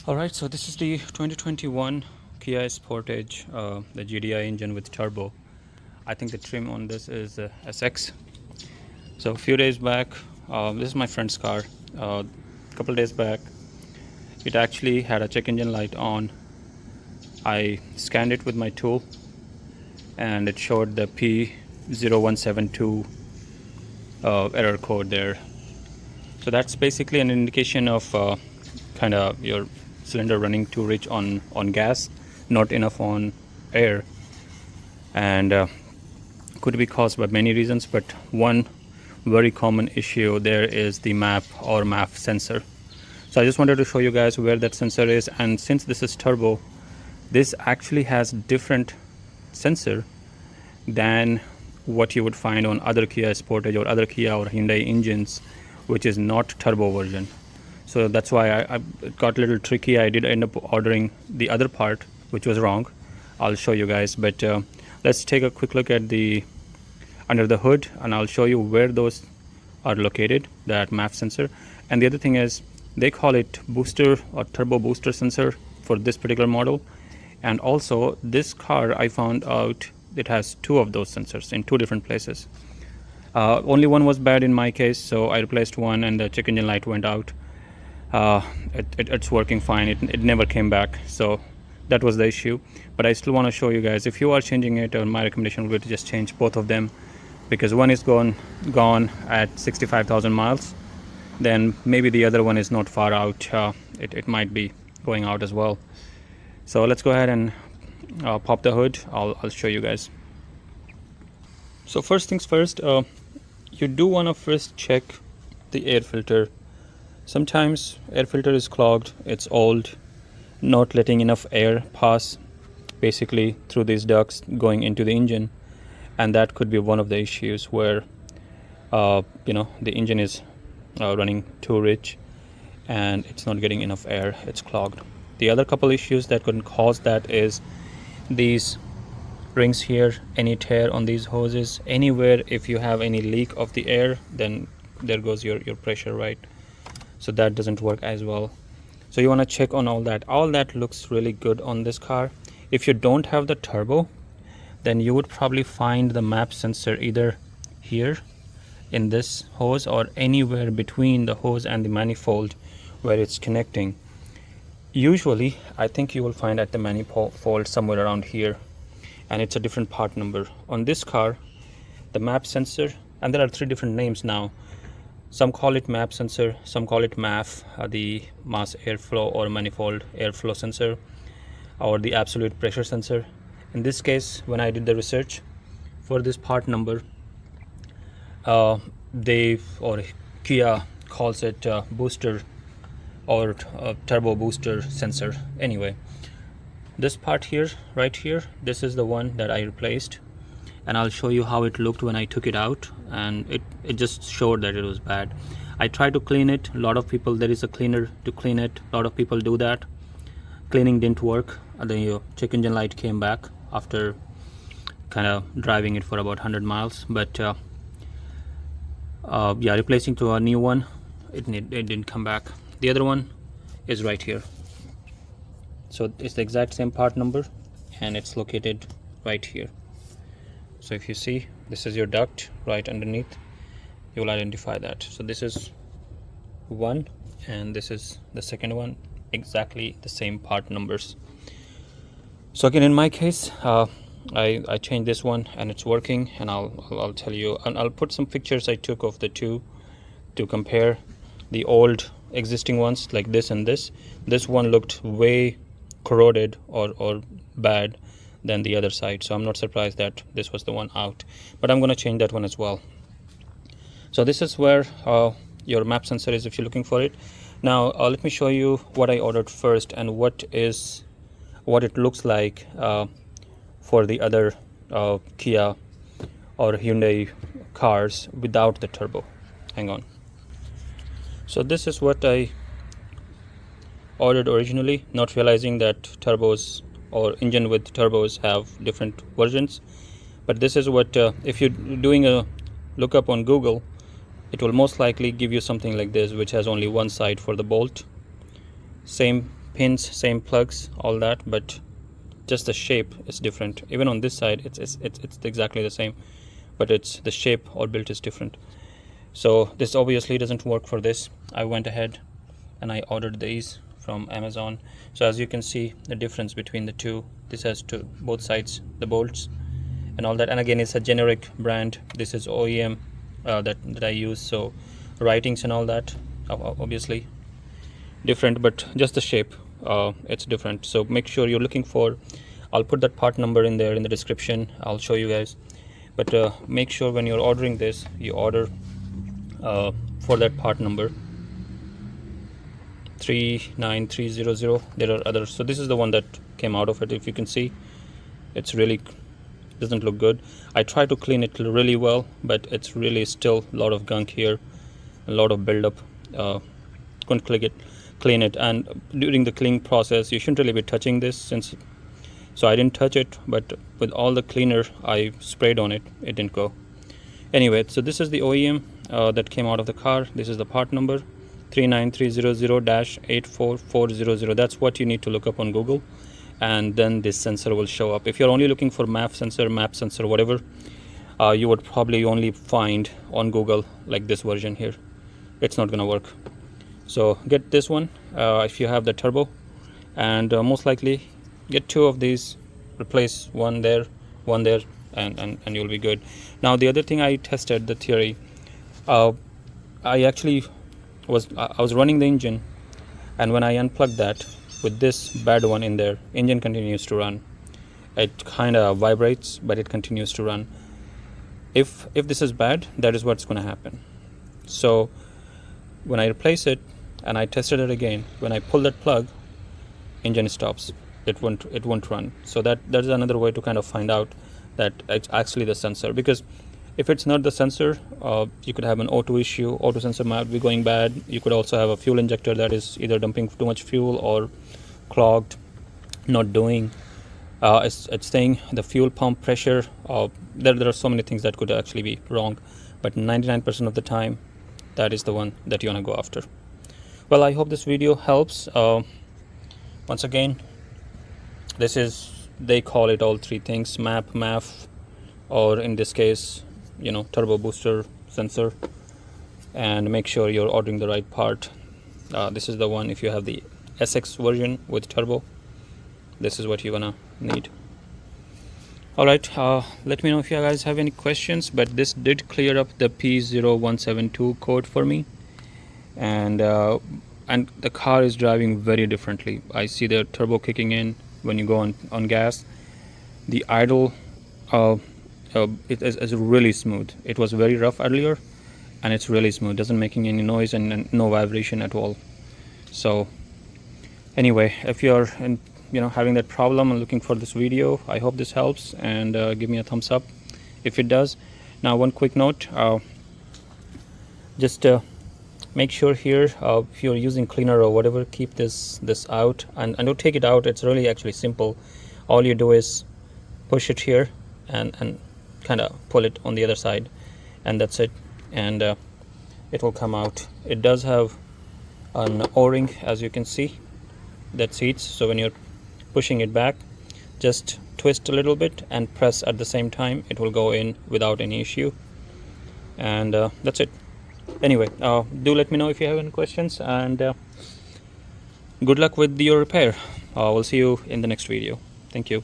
Alright, so this is the 2021 Kia Sportage, the GDI engine with turbo. I think the trim on this is SX. So a few days back, this is my friend's car. A couple days back, it actually had a check engine light on. I scanned it with my tool and it showed the P0172 error code there. So that's basically an indication of kind of your cylinder running too rich on gas, not enough on air, and could be caused by many reasons, but one very common issue there is the MAF sensor. So I just wanted to show you guys where that sensor is, and since this is turbo, this actually has different sensor than what you would find on other Kia Sportage or other Kia or Hyundai engines, which is not turbo version. So that's why I got a little tricky. I did end up ordering the other part, which was wrong. I'll show you guys, but let's take a quick look at the under the hood, and I'll show you where those are located, that MAF sensor. And the other thing is, they call it booster or turbo booster sensor for this particular model. And also this car, I found out it has two of those sensors in two different places. Only one was bad in my case, so I replaced one and the check engine light went out. It's working fine. It never came back, so that was the issue. But I still want to show you guys, if you are changing it, my recommendation would be to just change both of them, because one is gone at 65,000 miles, then maybe the other one is not far out. It might be going out as well. So let's go ahead and pop the hood. I'll show you guys. So first things first, you do want to first check the air filter. Sometimes air filter is clogged, it's old, not letting enough air pass basically through these ducts going into the engine, and that could be one of the issues where the engine is running too rich and it's not getting enough air, it's clogged. The other couple issues that could cause that is these rings here, any tear on these hoses, anywhere. If you have any leak of the air, then there goes your pressure, right? So that doesn't work as well. So you want to check on all that. All that looks really good on this car. If you don't have the turbo, then you would probably find the MAP sensor either here in this hose or anywhere between the hose and the manifold where it's connecting. Usually I think you will find at the manifold somewhere around here, and it's a different part number. On this car, the MAP sensor, and there are three different names now. Some call it MAP sensor, some call it MAF, the mass airflow or manifold airflow sensor, or the absolute pressure sensor. In this case, when I did the research for this part number, Kia calls it booster or turbo booster sensor. Anyway, this part here, right here, this is the one that I replaced, and I'll show you how it looked when I took it out, and it just showed that it was bad. I tried to clean it. A lot of people, there is a cleaner to clean it. A lot of people do that. Cleaning didn't work. The check engine light came back after kind of driving it for about 100 miles, but yeah, replacing to a new one, it didn't come back. The other one is right here. So it's the exact same part number, and it's located right here. So if you see, this is your duct right underneath, you will identify that. So this is one and this is the second one, exactly the same part numbers. So again, in my case, I changed this one and it's working, and I'll tell you, and I'll put some pictures I took of the two to compare the old existing ones, like this and this. This one looked way corroded or bad than the other side, so I'm not surprised that this was the one out, but I'm going to change that one as well. So this is where your MAP sensor is if you're looking for it. Now let me show you what I ordered first and what it looks like for the other Kia or Hyundai cars without the turbo. Hang on. So this is what I ordered originally, not realizing that turbos or engine with turbos have different versions. But this is what, if you're doing a lookup on Google, it will most likely give you something like this, which has only one side for the bolt. Same pins, same plugs, all that, but just the shape is different. Even on this side it's exactly the same, but it's the shape or build is different. So this obviously doesn't work for this. I went ahead and I ordered these from Amazon. So as you can see the difference between the two, this has to both sides the bolts and all that, and again it's a generic brand. This is OEM that I use, so writings and all that obviously different, but just the shape it's different. So make sure you're looking for, I'll put that part number in there in the description, I'll show you guys, but make sure when you're ordering this you order for that part number 39300. There are others, so this is the one that came out of it. If you can see, it's really doesn't look good. I try to clean it really well, but it's really still a lot of gunk here, a lot of buildup. Couldn't clean it, and during the cleaning process you shouldn't really be touching this, since so I didn't touch it, but with all the cleaner I sprayed on it, it didn't go. Anyway, so this is the OEM that came out of the car. This is the part number 39300-84400. That's what you need to look up on Google, and then this sensor will show up. If you're only looking for MAF sensor, whatever, you would probably only find on Google like this version here. It's not gonna work. So get this one if you have the turbo, and most likely get two of these, replace one there, and you'll be good. Now the other thing I tested, the theory, I actually was running the engine, and when I unplugged that with this bad one in there, engine continues to run. It kind of vibrates, but it continues to run. If this is bad, that is what's going to happen. So when I replace it and I tested it again, when I pull that plug, engine stops. It won't run. So that's another way to kind of find out that it's actually the sensor, because if it's not the sensor, you could have an O2 issue. O2 sensor might be going bad. You could also have a fuel injector that is either dumping too much fuel or clogged, not doing. It's saying the fuel pump pressure. There are so many things that could actually be wrong, but 99% of the time, that is the one that you want to go after. Well, I hope this video helps. Once again, this is, they call it all three things: MAF, or in this case, turbo booster sensor. And make sure you're ordering the right part. This is the one. If you have the SX version with turbo, this is what you're gonna need. All right, let me know if you guys have any questions, but this did clear up the P0172 code for me, and the car is driving very differently. I see the turbo kicking in when you go on gas. The idle it is really smooth. It was very rough earlier, and it's really smooth, doesn't making any noise and no vibration at all. So anyway, if you're having that problem and looking for this video, I hope this helps, and give me a thumbs up if it does. Now one quick note, just make sure here, if you're using cleaner or whatever, keep this out, and don't take it out. It's really actually simple. All you do is push it here and kind of pull it on the other side, and that's it, and it will come out. It does have an O-ring, as you can see, that seats, so when you're pushing it back, just twist a little bit and press at the same time. It will go in without any issue, and that's it. Anyway, do let me know if you have any questions, and good luck with your repair. We'll see you in the next video. Thank you.